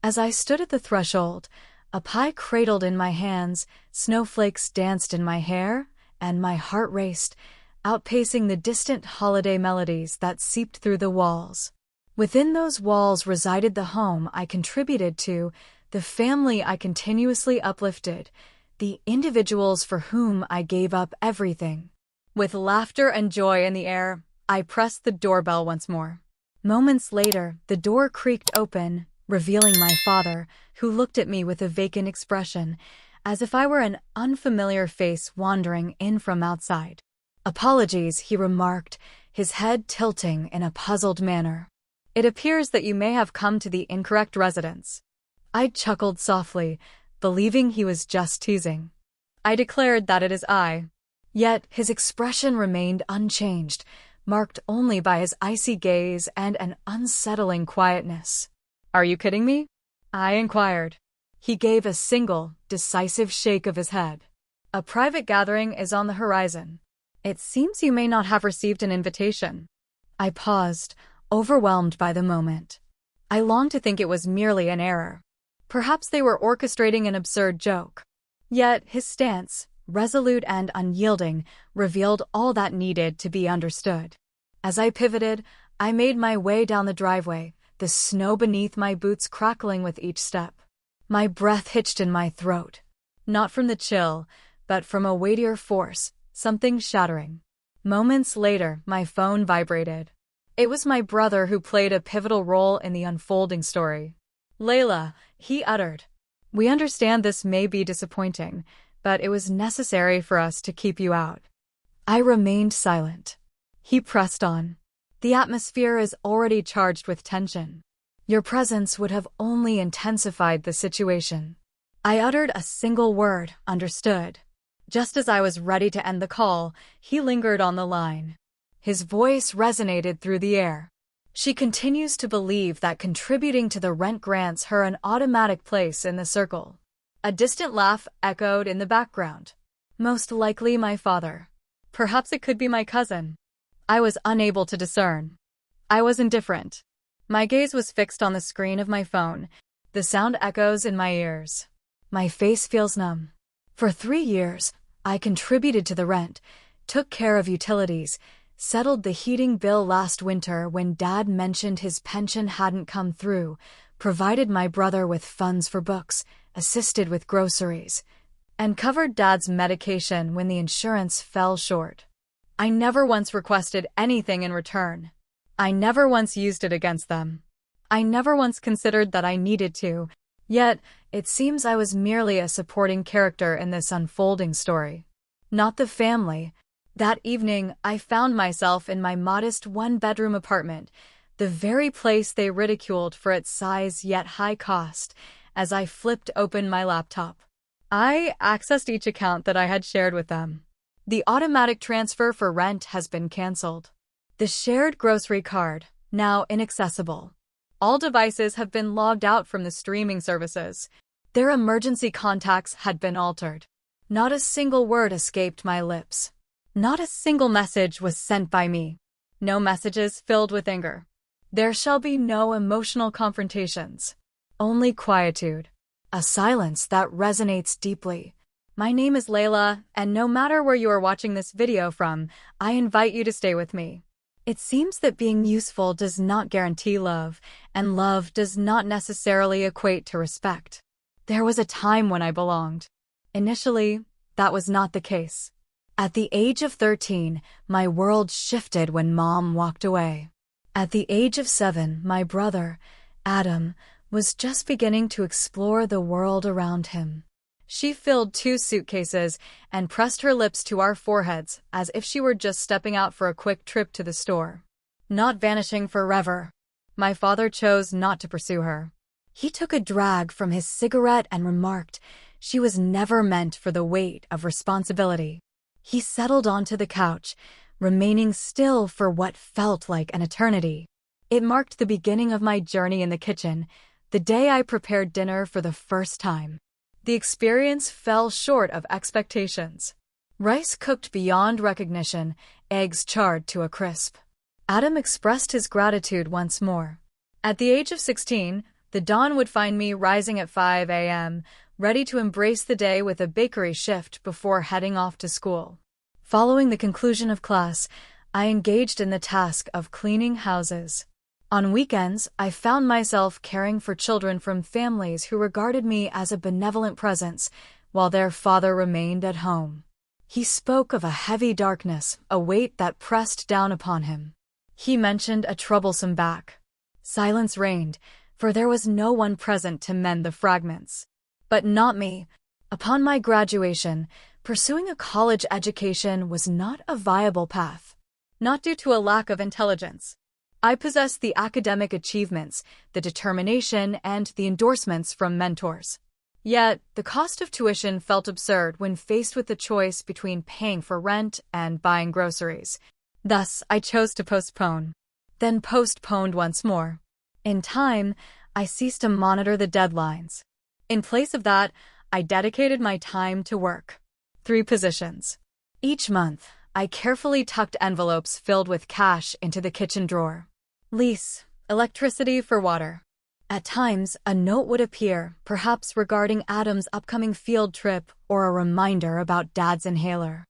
As I stood at the threshold, a pie cradled in my hands, snowflakes danced in my hair, and my heart raced, outpacing the distant holiday melodies that seeped through the walls. Within those walls resided the home I contributed to, the family I continuously uplifted, the individuals for whom I gave up everything. With laughter and joy in the air, I pressed the doorbell once more. Moments later, the door creaked open, revealing my father, who looked at me with a vacant expression, as if I were an unfamiliar face wandering in from outside. "Apologies," he remarked, his head tilting in a puzzled manner. "It appears that you may have come to the incorrect residence." I chuckled softly, believing he was just teasing. I declared that it is I. Yet his expression remained unchanged, marked only by his icy gaze and an unsettling quietness. "Are you kidding me?" I inquired. He gave a single, decisive shake of his head. "A private gathering is on the horizon. It seems you may not have received an invitation." I paused, overwhelmed by the moment. I longed to think it was merely an error. Perhaps they were orchestrating an absurd joke. Yet his stance, resolute and unyielding, revealed all that needed to be understood. As I pivoted, I made my way down the driveway, the snow beneath my boots crackling with each step. My breath hitched in my throat, not from the chill, but from a weightier force, something shattering. Moments later, my phone vibrated. It was my brother who played a pivotal role in the unfolding story. "Layla," he uttered. "We understand this may be disappointing, but it was necessary for us to keep you out." I remained silent. He pressed on. "The atmosphere is already charged with tension. Your presence would have only intensified the situation." I uttered a single word, "Understood." Just as I was ready to end the call, he lingered on the line. His voice resonated through the air. "She continues to believe that contributing to the rent grants her an automatic place in the circle." A distant laugh echoed in the background. "Most likely my father. Perhaps it could be my cousin." I was unable to discern. I was indifferent. My gaze was fixed on the screen of my phone, the sound echoes in my ears. My face feels numb. For 3 years, I contributed to the rent, took care of utilities, settled the heating bill last winter when Dad mentioned his pension hadn't come through, provided my brother with funds for books, assisted with groceries, and covered Dad's medication when the insurance fell short. I never once requested anything in return. I never once used it against them. I never once considered that I needed to, yet it seems I was merely a supporting character in this unfolding story. Not the family. That evening, I found myself in my modest one-bedroom apartment, the very place they ridiculed for its size yet high cost, as I flipped open my laptop. I accessed each account that I had shared with them. The automatic transfer for rent has been canceled. The shared grocery card, now inaccessible. All devices have been logged out from the streaming services. Their emergency contacts had been altered. Not a single word escaped my lips. Not a single message was sent by me. No messages filled with anger. There shall be no emotional confrontations. Only quietude. A silence that resonates deeply. My name is Layla, and no matter where you are watching this video from, I invite you to stay with me. It seems that being useful does not guarantee love, and love does not necessarily equate to respect. There was a time when I belonged. Initially, that was not the case. At the age of 13, my world shifted when Mom walked away. At the age of 7, my brother, Adam, was just beginning to explore the world around him. She filled 2 suitcases and pressed her lips to our foreheads as if she were just stepping out for a quick trip to the store. Not vanishing forever. My father chose not to pursue her. He took a drag from his cigarette and remarked, "She was never meant for the weight of responsibility." He settled onto the couch, remaining still for what felt like an eternity. It marked the beginning of my journey in the kitchen, the day I prepared dinner for the first time. The experience fell short of expectations. Rice cooked beyond recognition, eggs charred to a crisp. Adam expressed his gratitude once more. At the age of 16, The dawn would find me rising at 5 a.m., ready to embrace the day with a bakery shift before heading off to school. Following the conclusion of class, I engaged in the task of cleaning houses. On weekends, I found myself caring for children from families who regarded me as a benevolent presence, while their father remained at home. He spoke of a heavy darkness, a weight that pressed down upon him. He mentioned a troublesome back. Silence reigned, for there was no one present to mend the fragments. But not me. Upon my graduation, pursuing a college education was not a viable path. Not due to a lack of intelligence. I possessed the academic achievements, the determination, and the endorsements from mentors. Yet, the cost of tuition felt absurd when faced with the choice between paying for rent and buying groceries. Thus, I chose to postpone. Then postponed once more. In time, I ceased to monitor the deadlines. In place of that, I dedicated my time to work. 3 positions. Each month, I carefully tucked envelopes filled with cash into the kitchen drawer. Lease, electricity for water. At times, a note would appear, perhaps regarding Adam's upcoming field trip or a reminder about Dad's inhaler.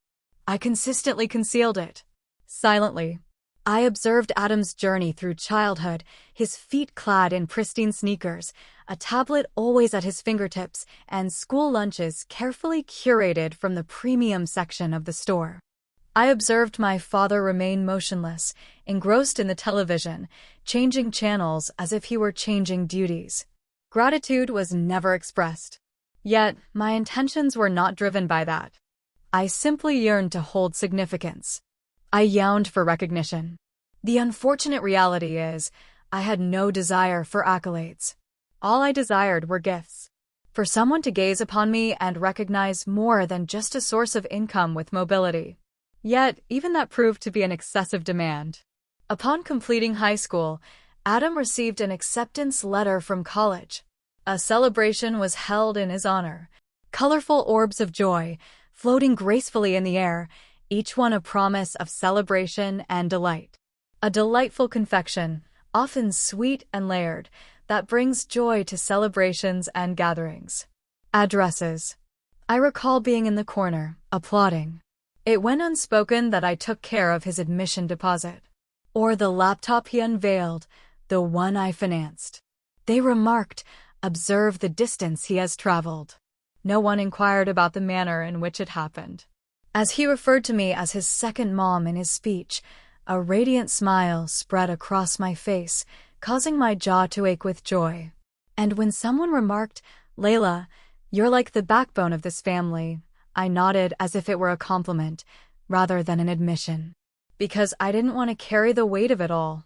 I consistently concealed it. Silently, I observed Adam's journey through childhood, his feet clad in pristine sneakers, a tablet always at his fingertips, and school lunches carefully curated from the premium section of the store. I observed my father remain motionless, engrossed in the television, changing channels as if he were changing duties. Gratitude was never expressed. Yet, my intentions were not driven by that. I simply yearned to hold significance. I yearned for recognition. The unfortunate reality is, I had no desire for accolades. All I desired were gifts. For someone to gaze upon me and recognize more than just a source of income with mobility. Yet, even that proved to be an excessive demand. Upon completing high school, Adam received an acceptance letter from college. A celebration was held in his honor. Colorful orbs of joy, floating gracefully in the air, each one a promise of celebration and delight. A delightful confection, often sweet and layered, that brings joy to celebrations and gatherings. Addresses. I recall being in the corner, applauding. It went unspoken that I took care of his admission deposit. Or the laptop he unveiled, the one I financed. They remarked, "Observe the distance he has traveled." No one inquired about the manner in which it happened. As he referred to me as his second mom in his speech, a radiant smile spread across my face, causing my jaw to ache with joy. And when someone remarked, "Layla, you're like the backbone of this family," I nodded as if it were a compliment, rather than an admission. Because I didn't want to carry the weight of it all.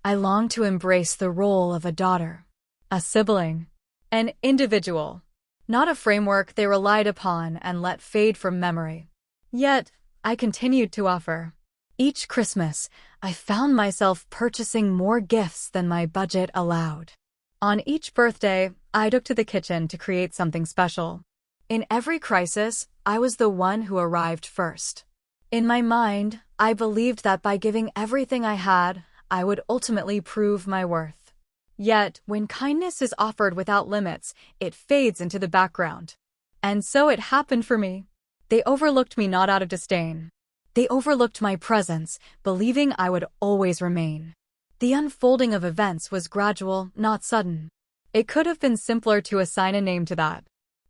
I longed to embrace the role of a daughter, a sibling, an individual, not a framework they relied upon and let fade from memory. Yet, I continued to offer. Each Christmas, I found myself purchasing more gifts than my budget allowed. On each birthday, I took to the kitchen to create something special. In every crisis, I was the one who arrived first. In my mind, I believed that by giving everything I had, I would ultimately prove my worth. Yet, when kindness is offered without limits, it fades into the background. And so it happened for me. They overlooked me not out of disdain. They overlooked my presence, believing I would always remain. The unfolding of events was gradual, not sudden. It could have been simpler to assign a name to that.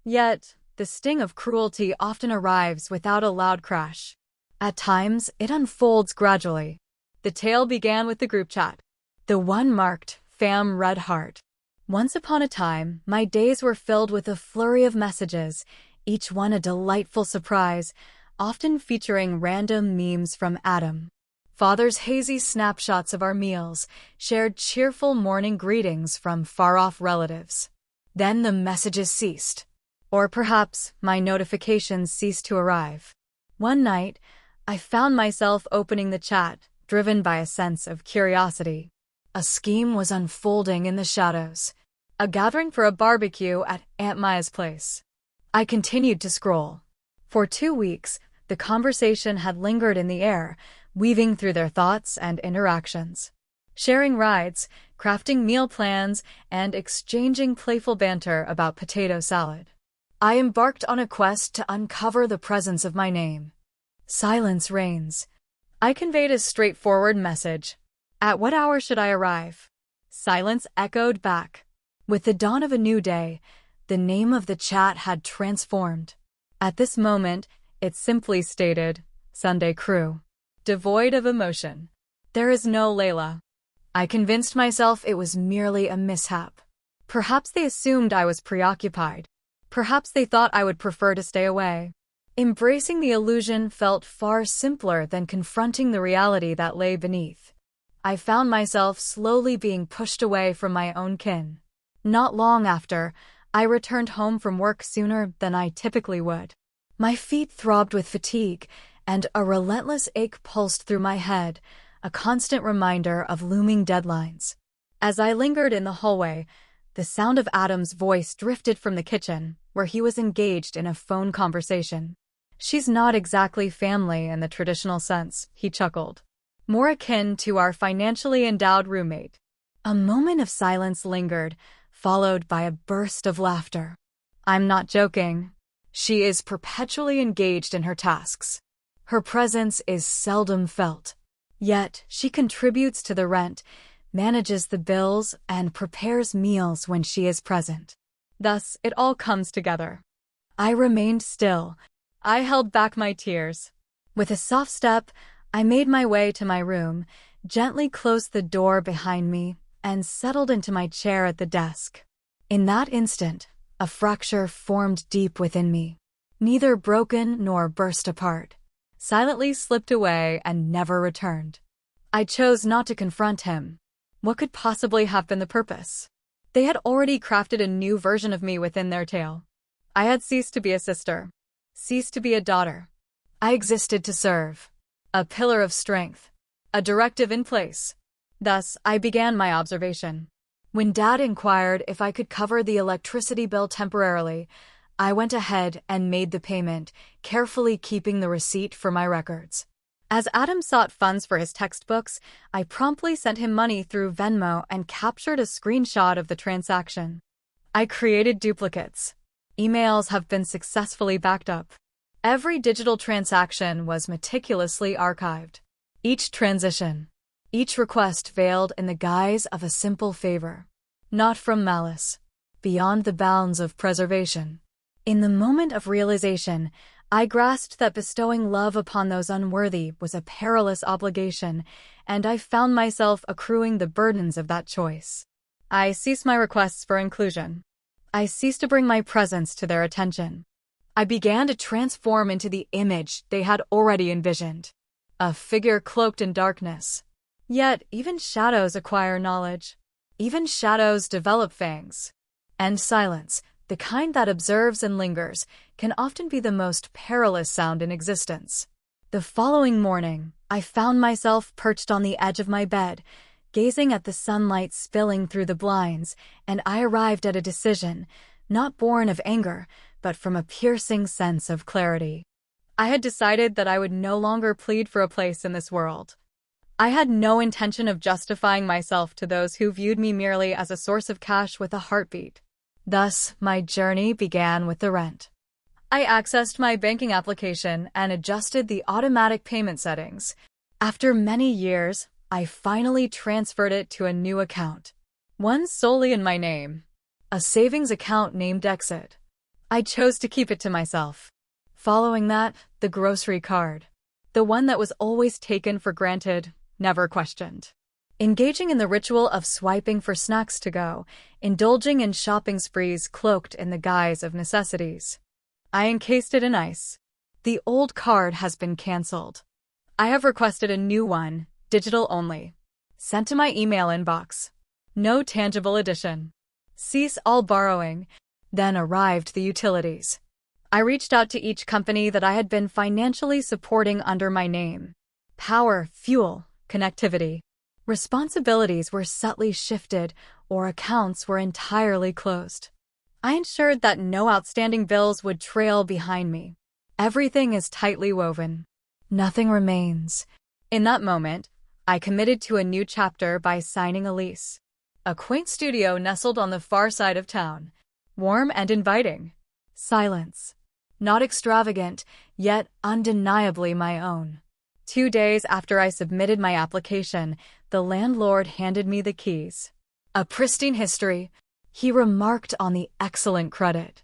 Yet, the sting of cruelty often arrives without a loud crash. At times, it unfolds gradually. The tale began with the group chat. The one marked, Fam Red Heart. Once upon a time, my days were filled with a flurry of messages, each one a delightful surprise, often featuring random memes from Adam. Father's hazy snapshots of our meals, shared cheerful morning greetings from far-off relatives. Then the messages ceased. Or perhaps my notifications ceased to arrive. One night, I found myself opening the chat, driven by a sense of curiosity. A scheme was unfolding in the shadows. A gathering for a barbecue at Aunt Maya's place. I continued to scroll. For 2 weeks, the conversation had lingered in the air, weaving through their thoughts and interactions. sharing rides, crafting meal plans, and exchanging playful banter about potato salad. I embarked on a quest to uncover the presence of my name. Silence reigns. I conveyed a straightforward message. At what hour should I arrive? Silence echoed back. With the dawn of a new day, the name of the chat had transformed. At this moment, it simply stated, Sunday Crew. Devoid of emotion. There is no Layla. I convinced myself it was merely a mishap. Perhaps they assumed I was preoccupied. Perhaps they thought I would prefer to stay away. Embracing the illusion felt far simpler than confronting the reality that lay beneath. I found myself slowly being pushed away from my own kin. Not long after, I returned home from work sooner than I typically would. My feet throbbed with fatigue, and a relentless ache pulsed through my head, a constant reminder of looming deadlines. As I lingered in the hallway, the sound of Adam's voice drifted from the kitchen, where he was engaged in a phone conversation. She's not exactly family in the traditional sense, he chuckled. More akin to our financially endowed roommate. A moment of silence lingered, followed by a burst of laughter. I'm not joking. She is perpetually engaged in her tasks. Her presence is seldom felt. Yet, she contributes to the rent, manages the bills, and prepares meals when she is present. Thus, it all comes together. I remained still. I held back my tears. With a soft step, I made my way to my room, gently closed the door behind me, and settled into my chair at the desk. In that instant, a fracture formed deep within me. Neither broken nor burst apart. Silently slipped away and never returned. I chose not to confront him. What could possibly have been the purpose? They had already crafted a new version of me within their tale. I had ceased to be a sister, ceased to be a daughter. I existed to serve. A pillar of strength. A directive in place. Thus, I began my observation. When Dad inquired if I could cover the electricity bill temporarily, I went ahead and made the payment, carefully keeping the receipt for my records. As Adam sought funds for his textbooks, I promptly sent him money through Venmo and captured a screenshot of the transaction. I created duplicates. Emails have been successfully backed up. Every digital transaction was meticulously archived. Each transition, each request veiled in the guise of a simple favor. Not from malice. Beyond the bounds of preservation. In the moment of realization, I grasped that bestowing love upon those unworthy was a perilous obligation, and I found myself accruing the burdens of that choice. I ceased my requests for inclusion. I ceased to bring my presence to their attention. I began to transform into the image they had already envisioned. A figure cloaked in darkness. Yet, even shadows acquire knowledge. Even shadows develop fangs. And silence, the kind that observes and lingers, can often be the most perilous sound in existence. The following morning, I found myself perched on the edge of my bed, gazing at the sunlight spilling through the blinds, and I arrived at a decision, not born of anger, but from a piercing sense of clarity. I had decided that I would no longer plead for a place in this world. I had no intention of justifying myself to those who viewed me merely as a source of cash with a heartbeat. Thus, my journey began with the rent. I accessed my banking application and adjusted the automatic payment settings. After many years, I finally transferred it to a new account. One solely in my name. A savings account named Exit. I chose to keep it to myself. Following that, the grocery card. The one that was always taken for granted, never questioned. Engaging in the ritual of swiping for snacks to go, indulging in shopping sprees cloaked in the guise of necessities. I encased it in ice. The old card has been canceled. I have requested a new one, digital only. Sent to my email inbox. No tangible addition. Cease all borrowing. Then arrived the utilities. I reached out to each company that I had been financially supporting under my name. Power, fuel, connectivity. Responsibilities were subtly shifted, or accounts were entirely closed. I ensured that no outstanding bills would trail behind me. Everything is tightly woven. Nothing remains. In that moment, I committed to a new chapter by signing a lease. A quaint studio nestled on the far side of town. Warm and inviting. Silence. Not extravagant, yet undeniably my own. 2 days after I submitted my application, the landlord handed me the keys. A pristine history. He remarked on the excellent credit.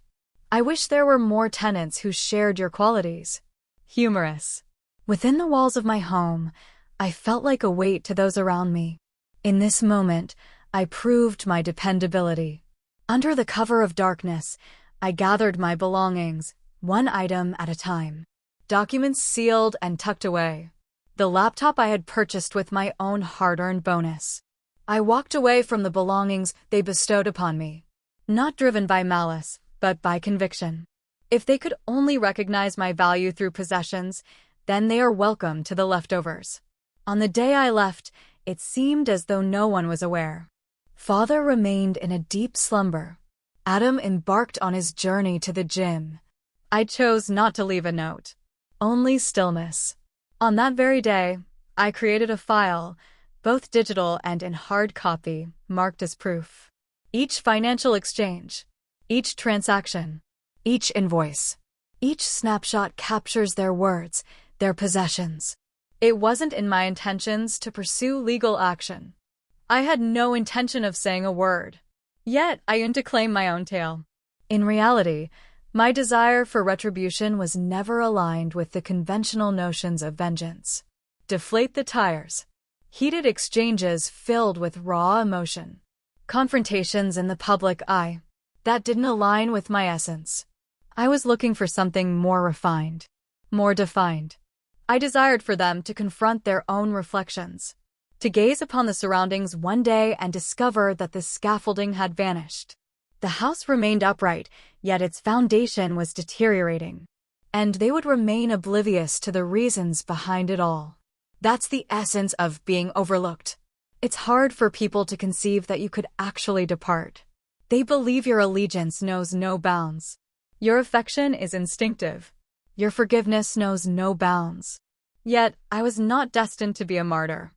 I wish there were more tenants who shared your qualities. Humorous. Within the walls of my home, I felt like a weight to those around me. In this moment, I proved my dependability. Under the cover of darkness, I gathered my belongings, one item at a time. Documents sealed and tucked away. The laptop I had purchased with my own hard-earned bonus. I walked away from the belongings they bestowed upon me. Not driven by malice, but by conviction. If they could only recognize my value through possessions, then they are welcome to the leftovers. On the day I left, it seemed as though no one was aware. Father remained in a deep slumber. Adam embarked on his journey to the gym. I chose not to leave a note. Only stillness. On that very day, I created a file, both digital and in hard copy, marked as proof. Each financial exchange, each transaction, each invoice, each snapshot captures their words, their possessions. It wasn't in my intentions to pursue legal action. I had no intention of saying a word. Yet, I yearned to claim my own tale. In reality, my desire for retribution was never aligned with the conventional notions of vengeance. Deflate the tires. Heated exchanges filled with raw emotion. Confrontations in the public eye. That didn't align with my essence. I was looking for something more refined, more defined. I desired for them to confront their own reflections, to gaze upon the surroundings one day and discover that the scaffolding had vanished. The house remained upright, yet its foundation was deteriorating, and they would remain oblivious to the reasons behind it all. That's the essence of being overlooked. It's hard for people to conceive that you could actually depart. They believe your allegiance knows no bounds. Your affection is instinctive. Your forgiveness knows no bounds. Yet, I was not destined to be a martyr.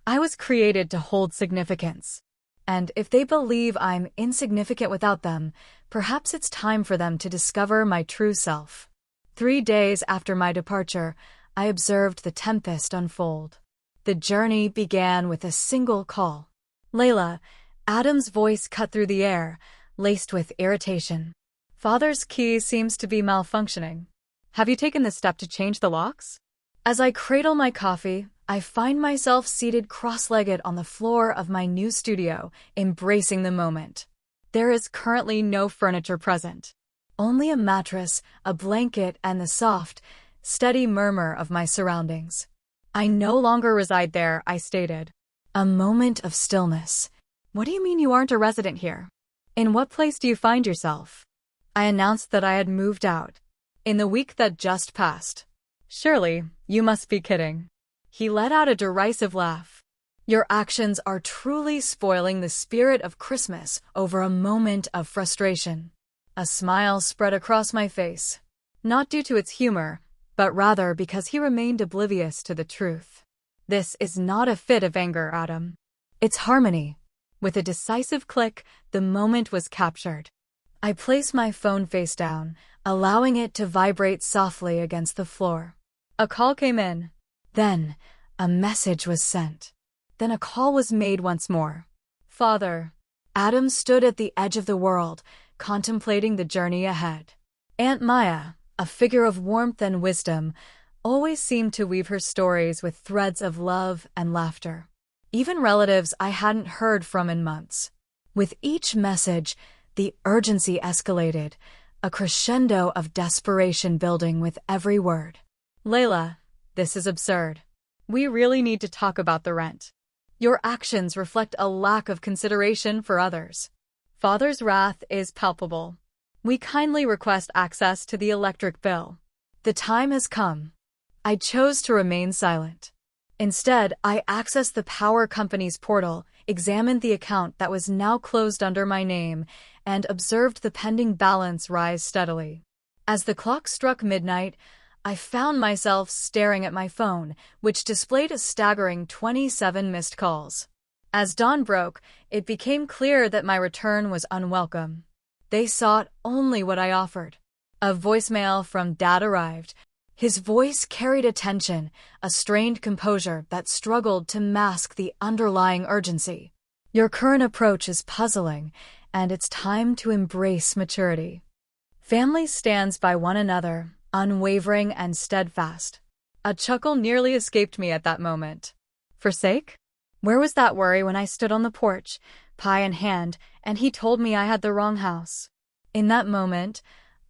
I was created to hold significance. And if they believe I'm insignificant without them, perhaps it's time for them to discover my true self. 3 days after my departure, I observed the tempest unfold. The journey began with a single call. Layla, Adam's voice cut through the air, laced with irritation. Father's key seems to be malfunctioning. Have you taken the step to change the locks? As I cradle my coffee, I find myself seated cross-legged on the floor of my new studio, embracing the moment. There is currently no furniture present. Only a mattress, a blanket, and the soft, steady murmur of my surroundings. I no longer reside there, I stated. A moment of stillness. What do you mean you aren't a resident here? In what place do you find yourself? I announced that I had moved out. In the week that just passed. Surely, you must be kidding. He let out a derisive laugh. Your actions are truly spoiling the spirit of Christmas over a moment of frustration. A smile spread across my face. Not due to its humor, but rather because he remained oblivious to the truth. This is not a fit of anger, Adam. It's harmony. With a decisive click, the moment was captured. I placed my phone face down, allowing it to vibrate softly against the floor. A call came in. Then, a message was sent. Then a call was made once more. Father. Adam stood at the edge of the world, contemplating the journey ahead. Aunt Maya, a figure of warmth and wisdom, always seemed to weave her stories with threads of love and laughter. Even relatives I hadn't heard from in months. With each message, the urgency escalated, a crescendo of desperation building with every word. Layla, this is absurd. We really need to talk about the rent. Your actions reflect a lack of consideration for others. Father's wrath is palpable. We kindly request access to the electric bill. The time has come. I chose to remain silent. Instead, I accessed the power company's portal, examined the account that was now closed under my name, and observed the pending balance rise steadily. As the clock struck midnight, I found myself staring at my phone, which displayed a staggering 27 missed calls. As dawn broke, it became clear that my return was unwelcome. They sought only what I offered. A voicemail from Dad arrived. His voice carried a tension, a strained composure that struggled to mask the underlying urgency. Your current approach is puzzling, and it's time to embrace maturity. Family stands by one another, unwavering and steadfast. A chuckle nearly escaped me at that moment. Forsake? Where was that worry when I stood on the porch, pie in hand, and he told me I had the wrong house? In that moment,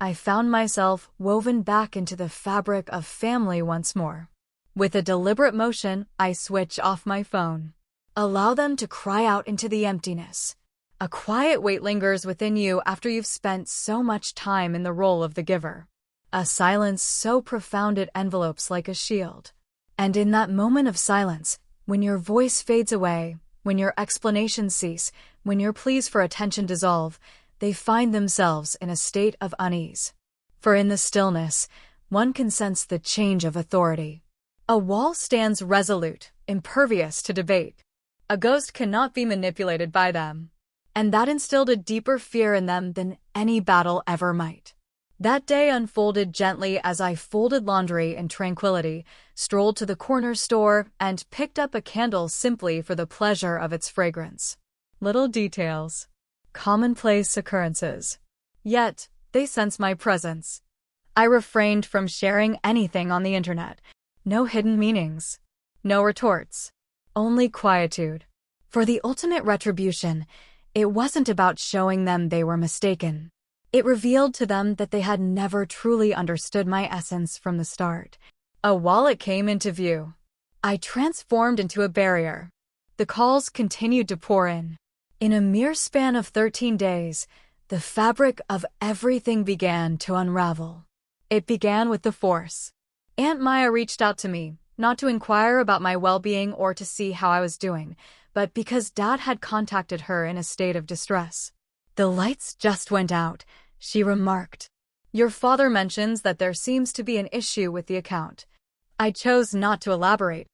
I found myself woven back into the fabric of family once more. With a deliberate motion, I switch off my phone. Allow them to cry out into the emptiness. A quiet weight lingers within you after you've spent so much time in the role of the giver. A silence so profound it envelopes like a shield. And in that moment of silence, when your voice fades away, when your explanations cease, when your pleas for attention dissolve, they find themselves in a state of unease. For in the stillness, one can sense the change of authority. A wall stands resolute, impervious to debate. A ghost cannot be manipulated by them. And that instilled a deeper fear in them than any battle ever might. That day unfolded gently as I folded laundry in tranquility, strolled to the corner store, and picked up a candle simply for the pleasure of its fragrance. Little details. Commonplace occurrences. Yet, they sense my presence. I refrained from sharing anything on the internet. No hidden meanings. No retorts. Only quietude. For the ultimate retribution, it wasn't about showing them they were mistaken. It revealed to them that they had never truly understood my essence from the start. A wallet came into view. I transformed into a barrier. The calls continued to pour in. In a mere span of 13 days, the fabric of everything began to unravel. It began with the force. Aunt Maya reached out to me, not to inquire about my well-being or to see how I was doing, but because Dad had contacted her in a state of distress. The lights just went out, she remarked. Your father mentions that there seems to be an issue with the account. I chose not to elaborate.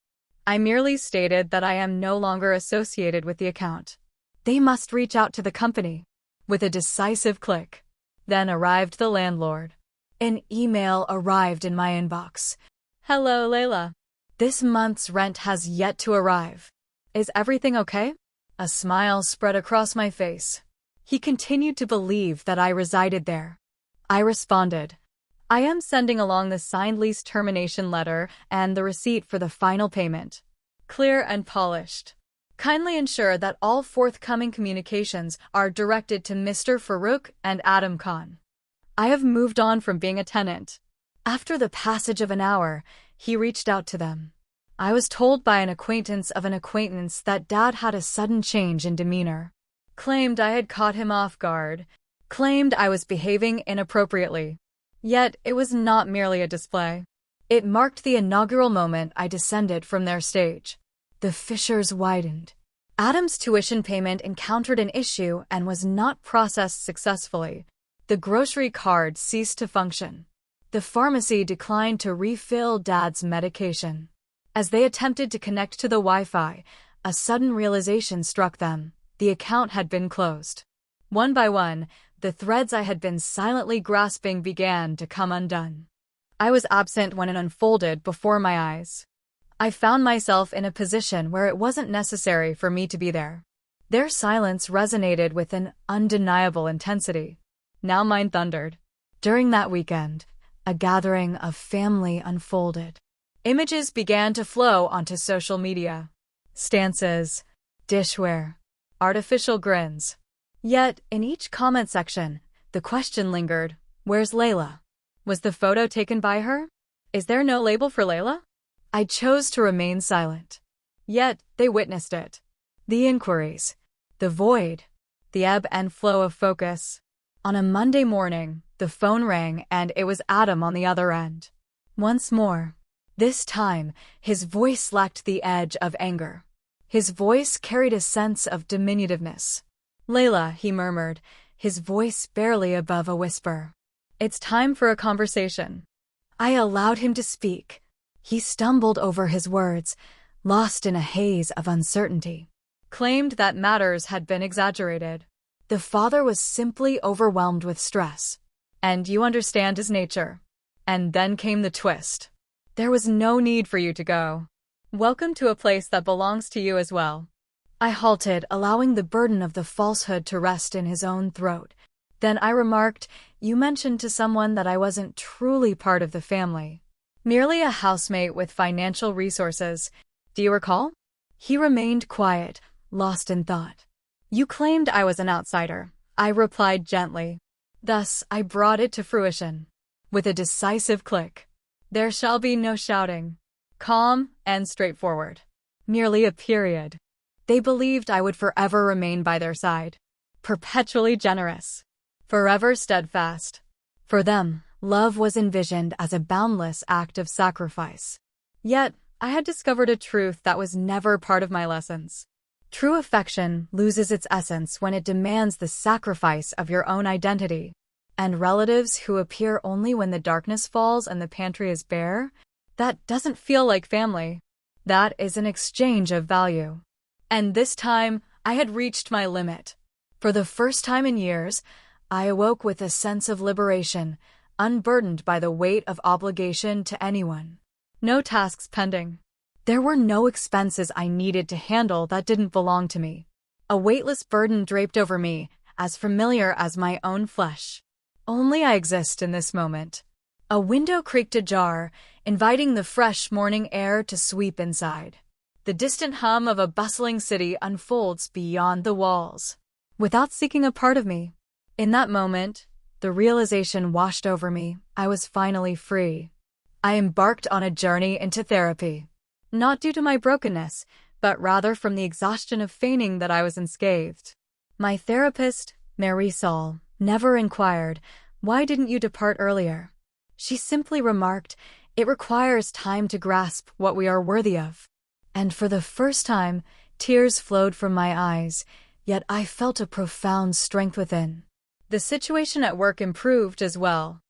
I merely stated that I am no longer associated with the account. They must reach out to the company. With a decisive click. Then arrived the landlord. An email arrived in my inbox. Hello, Layla. This month's rent has yet to arrive. Is everything okay? A smile spread across my face. He continued to believe that I resided there. I responded. I am sending along the signed lease termination letter and the receipt for the final payment. Clear and polished. Kindly ensure that all forthcoming communications are directed to Mr. Farouk and Adam Khan. I have moved on from being a tenant. After the passage of an hour, he reached out to them. I was told by an acquaintance of an acquaintance that Dad had a sudden change in demeanor. Claimed I had caught him off guard. Claimed I was behaving inappropriately. Yet it was not merely a display. It marked the inaugural moment I descended from their stage. The fissures widened. Adam's tuition payment encountered an issue and was not processed successfully. The grocery card ceased to function. The pharmacy declined to refill Dad's medication. As they attempted to connect to the Wi-Fi, a sudden realization struck them. The account had been closed. One by one, the threads I had been silently grasping began to come undone. I was absent when it unfolded before my eyes. I found myself in a position where it wasn't necessary for me to be there. Their silence resonated with an undeniable intensity. Now mine thundered. During that weekend, a gathering of family unfolded. Images began to flow onto social media. Stances, dishware, artificial grins. Yet, in each comment section, the question lingered, where's Layla? Was the photo taken by her? Is there no label for Layla? I chose to remain silent. Yet, they witnessed it. The inquiries, the void, the ebb and flow of focus. On a Monday morning, the phone rang and it was Adam on the other end. Once more. This time, his voice lacked the edge of anger. His voice carried a sense of diminutiveness. Layla, he murmured, his voice barely above a whisper. It's time for a conversation. I allowed him to speak. He stumbled over his words, lost in a haze of uncertainty. Claimed that matters had been exaggerated. The father was simply overwhelmed with stress. And you understand his nature. And then came the twist. There was no need for you to go. Welcome to a place that belongs to you as well. I halted, allowing the burden of the falsehood to rest in his own throat. Then I remarked, "You mentioned to someone that I wasn't truly part of the family. Merely a housemate with financial resources. Do you recall?" He remained quiet, lost in thought. "You claimed I was an outsider," I replied gently. Thus, I brought it to fruition. With a decisive click. There shall be no shouting. Calm and straightforward. Merely a period. They believed I would forever remain by their side. Perpetually generous. Forever steadfast. For them, love was envisioned as a boundless act of sacrifice. Yet, I had discovered a truth that was never part of my lessons. True affection loses its essence when it demands the sacrifice of your own identity. And relatives who appear only when the darkness falls and the pantry is bare? That doesn't feel like family. That is an exchange of value. And this time, I had reached my limit. For the first time in years, I awoke with a sense of liberation, unburdened by the weight of obligation to anyone. No tasks pending. There were no expenses I needed to handle that didn't belong to me. A weightless burden draped over me, as familiar as my own flesh. Only I exist in this moment. A window creaked ajar, inviting the fresh morning air to sweep inside. The distant hum of a bustling city unfolds beyond the walls, without seeking a part of me. In that moment, the realization washed over me. I was finally free. I embarked on a journey into therapy. Not due to my brokenness, but rather from the exhaustion of feigning that I was unscathed. My therapist, Marisol, never inquired, "Why didn't you depart earlier?" She simply remarked, "It requires time to grasp what we are worthy of." And for the first time, tears flowed from my eyes, yet I felt a profound strength within. The situation at work improved as well.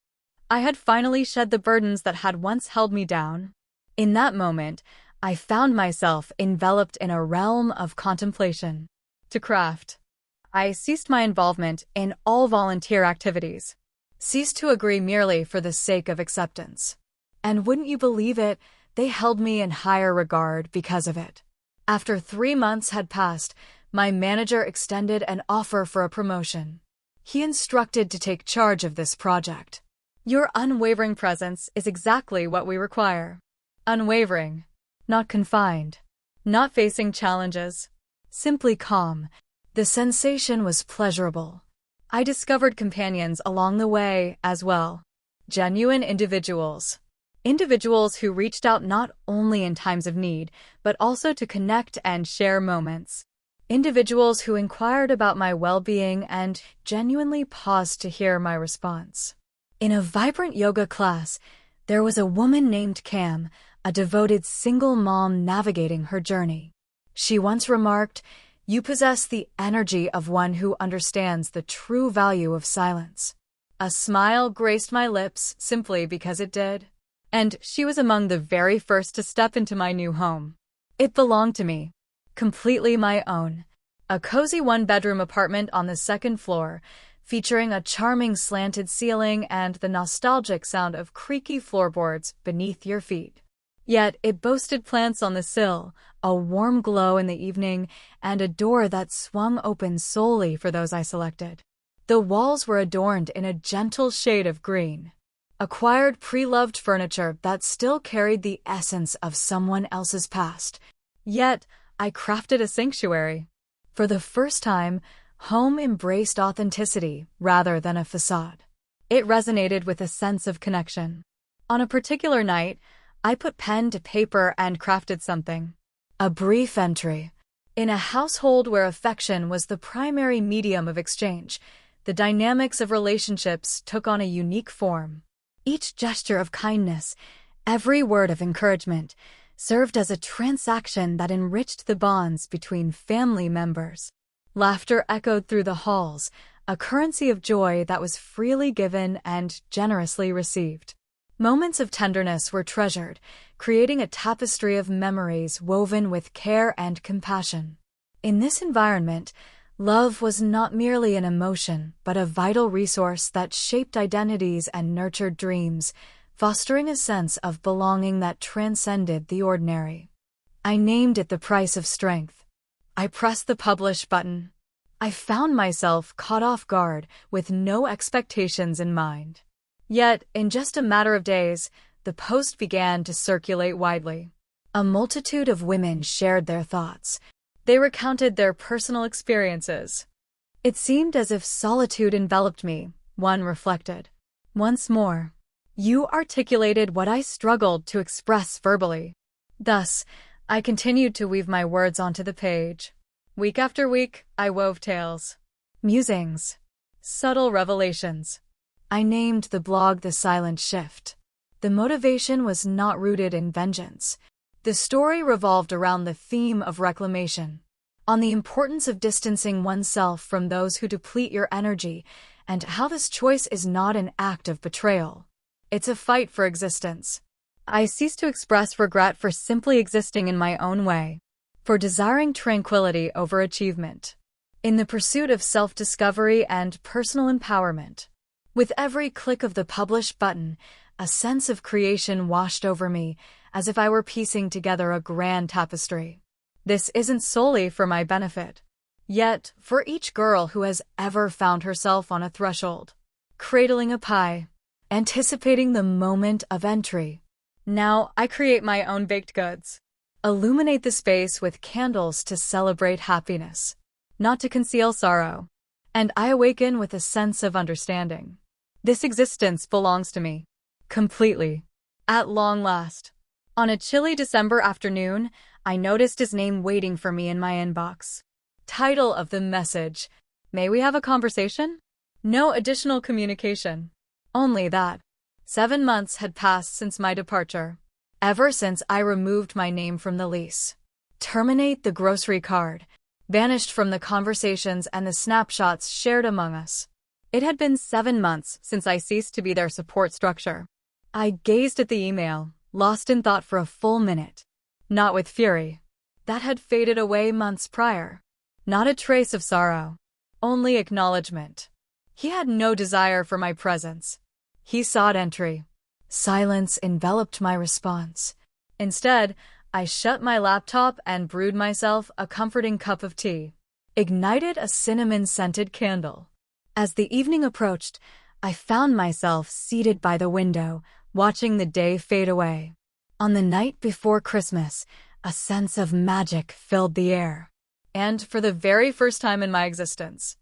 I had finally shed the burdens that had once held me down. In that moment, I found myself enveloped in a realm of contemplation. To craft. I ceased my involvement in all volunteer activities. Ceased to agree merely for the sake of acceptance. And wouldn't you believe it, they held me in higher regard because of it. After 3 months had passed, my manager extended an offer for a promotion. He instructed to take charge of this project. Your unwavering presence is exactly what we require. Unwavering. Not confined. Not facing challenges. Simply calm. The sensation was pleasurable. I discovered companions along the way as well. Genuine individuals. Individuals who reached out not only in times of need, but also to connect and share moments. Individuals who inquired about my well-being and genuinely paused to hear my response. In a vibrant yoga class, there was a woman named Cam, a devoted single mom navigating her journey. She once remarked, "You possess the energy of one who understands the true value of silence." A smile graced my lips simply because it did. And she was among the very first to step into my new home. It belonged to me. Completely my own. A cozy one-bedroom apartment on the 2nd floor, featuring a charming slanted ceiling and the nostalgic sound of creaky floorboards beneath your feet. Yet it boasted plants on the sill, a warm glow in the evening, and a door that swung open solely for those I selected. The walls were adorned in a gentle shade of green. Acquired pre-loved furniture that still carried the essence of someone else's past. Yet, I crafted a sanctuary. For the first time, home embraced authenticity rather than a facade. It resonated with a sense of connection. On a particular night, I put pen to paper and crafted something. A brief entry. In a household where affection was the primary medium of exchange, the dynamics of relationships took on a unique form. Each gesture of kindness, every word of encouragement, served as a transaction that enriched the bonds between family members. Laughter echoed through the halls, a currency of joy that was freely given and generously received. Moments of tenderness were treasured, creating a tapestry of memories woven with care and compassion. In this environment, love was not merely an emotion, but a vital resource that shaped identities and nurtured dreams, fostering a sense of belonging that transcended the ordinary. I named it the price of strength. I pressed the publish button. I found myself caught off guard with no expectations in mind. Yet, in just a matter of days, the post began to circulate widely. A multitude of women shared their thoughts. They recounted their personal experiences. It seemed as if solitude enveloped me, one reflected. Once more, you articulated what I struggled to express verbally. Thus, I continued to weave my words onto the page. Week after week, I wove tales, musings, subtle revelations. I named the blog The Silent Shift. The motivation was not rooted in vengeance. The story revolved around the theme of reclamation, on the importance of distancing oneself from those who deplete your energy, and how this choice is not an act of betrayal. It's a fight for existence. I ceased to express regret for simply existing in my own way, for desiring tranquility over achievement, in the pursuit of self-discovery and personal empowerment. With every click of the publish button, a sense of creation washed over me, as if I were piecing together a grand tapestry. This isn't solely for my benefit. Yet, for each girl who has ever found herself on a threshold, cradling a pie, anticipating the moment of entry. Now I create my own baked goods. Illuminate the space with candles to celebrate happiness, not to conceal sorrow. And I awaken with a sense of understanding. This existence belongs to me. Completely. At long last. On a chilly December afternoon, I noticed his name waiting for me in my inbox. Title of the message: May we have a conversation? No additional communication. Only that. 7 months had passed since my departure. Ever since I removed my name from the lease. Terminate the grocery card. Vanished from the conversations and the snapshots shared among us. It had been 7 months since I ceased to be their support structure. I gazed at the email, lost in thought for a full minute. Not with fury. That had faded away months prior. Not a trace of sorrow. Only acknowledgement. He had no desire for my presence. He sought entry. Silence enveloped my response. Instead, I shut my laptop and brewed myself a comforting cup of tea. Ignited a cinnamon-scented candle. As the evening approached, I found myself seated by the window, watching the day fade away. On the night before Christmas, a sense of magic filled the air. And for the very first time in my existence,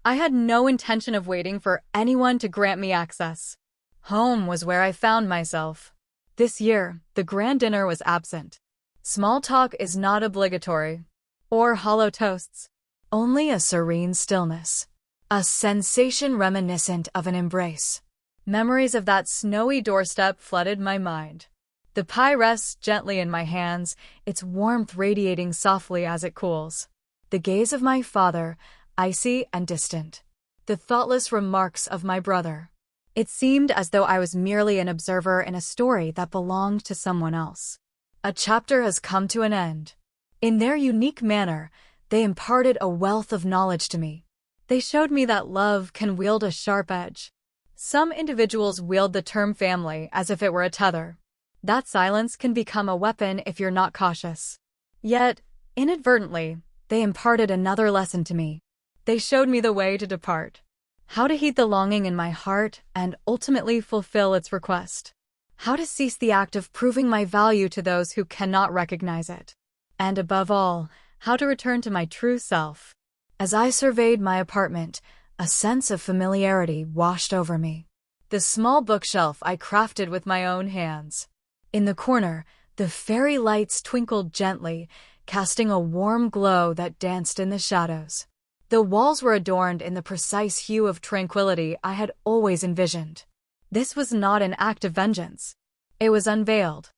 I had no intention of waiting for anyone to grant me access. Home was where I found myself. This year, the grand dinner was absent. Small talk is not obligatory. Or hollow toasts. Only a serene stillness. A sensation reminiscent of an embrace. Memories of that snowy doorstep flooded my mind. The pie rests gently in my hands, its warmth radiating softly as it cools. The gaze of my father, icy and distant. The thoughtless remarks of my brother. It seemed as though I was merely an observer in a story that belonged to someone else. A chapter has come to an end. In their unique manner, they imparted a wealth of knowledge to me. They showed me that love can wield a sharp edge. Some individuals wield the term family as if it were a tether. That silence can become a weapon if you're not cautious. Yet, inadvertently, they imparted another lesson to me. They showed me the way to depart. How to heed the longing in my heart and ultimately fulfill its request. How to cease the act of proving my value to those who cannot recognize it. And above all, how to return to my true self. As I surveyed my apartment, a sense of familiarity washed over me. The small bookshelf I crafted with my own hands. In the corner, the fairy lights twinkled gently, casting a warm glow that danced in the shadows. The walls were adorned in the precise hue of tranquility I had always envisioned. This was not an act of vengeance. It was unveiled.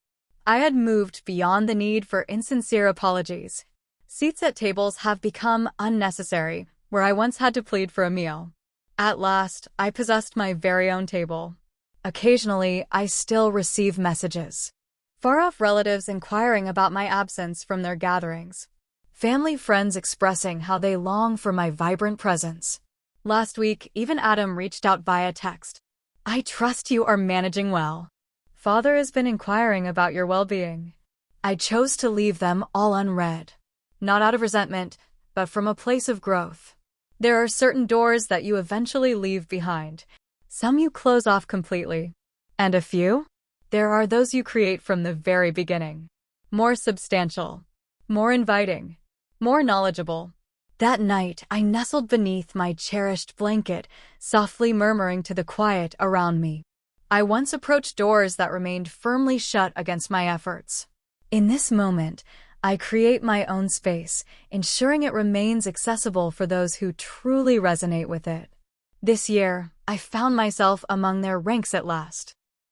I had moved beyond the need for insincere apologies. Seats at tables have become unnecessary, where I once had to plead for a meal. At last, I possessed my very own table. Occasionally, I still receive messages. Far-off relatives inquiring about my absence from their gatherings. Family friends expressing how they long for my vibrant presence. Last week, even Adam reached out via text. I trust you are managing well. Father has been inquiring about your well-being. I chose to leave them all unread. Not out of resentment, but from a place of growth. There are certain doors that you eventually leave behind. Some you close off completely. And a few? There are those you create from the very beginning. More substantial. More inviting. More knowledgeable. That night, I nestled beneath my cherished blanket, softly murmuring to the quiet around me. I once approached doors that remained firmly shut against my efforts. In this moment, I create my own space, ensuring it remains accessible for those who truly resonate with it. This year, I found myself among their ranks at last.